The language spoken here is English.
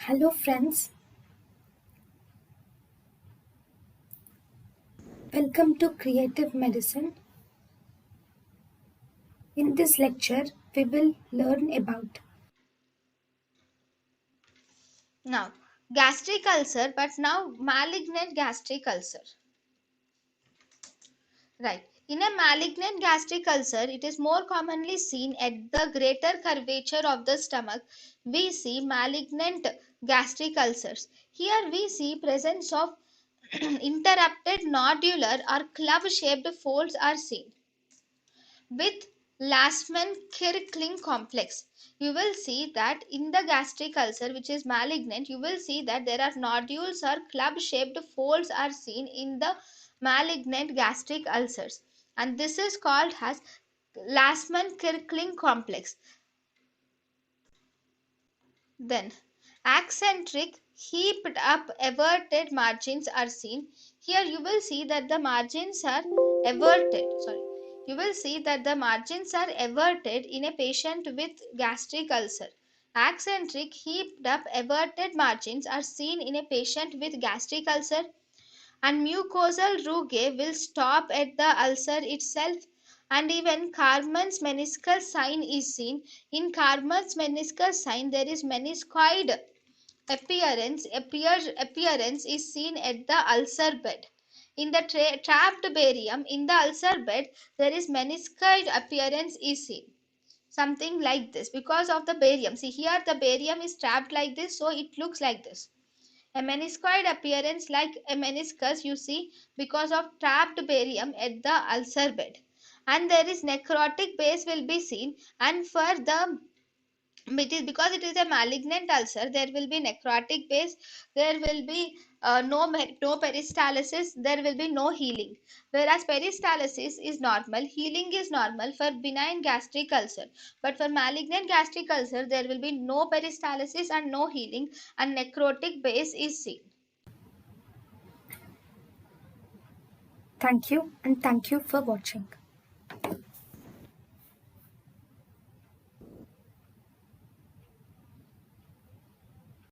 Hello, friends. Welcome to Creative Medicine. In this lecture, we will learn about Now, gastric ulcer, but now malignant gastric ulcer. Right. In a malignant gastric ulcer, it is more commonly seen at the greater curvature of the stomach. We see malignant gastric ulcers. Here we see presence of interrupted nodular or club-shaped folds are seen. With Lastman-Kirkling complex, you will see that in the gastric ulcer, which is malignant, you will see that there are nodules or club-shaped folds are seen in the malignant gastric ulcers, and this is called as Lastman-Kirkling complex. Then, accentric, heaped up, everted margins are seen. Here you will see that the margins are everted. Sorry. You will see that the margins are everted in a patient with gastric ulcer. Accentric, heaped up, everted margins are seen in a patient with gastric ulcer, and mucosal rugae will stop at the ulcer itself, and even Carmen's meniscus sign is seen. In Carmen's meniscus sign there is meniscoid appearance is seen at the ulcer bed. In the trapped barium in the ulcer bed there is meniscoid appearance is seen, something like this because of the barium. See, here the barium is trapped like this, so it looks like this, a meniscoid appearance like a meniscus you see because of trapped barium at the ulcer bed. And there is necrotic base will be seen, and for the it is because it is a malignant ulcer, there will be necrotic base, there will be no peristalsis, there will be no healing. Whereas peristalsis is normal, healing is normal for benign gastric ulcer, but for malignant gastric ulcer there will be no peristalsis and no healing, and necrotic base is seen. thank you and thank you for watching.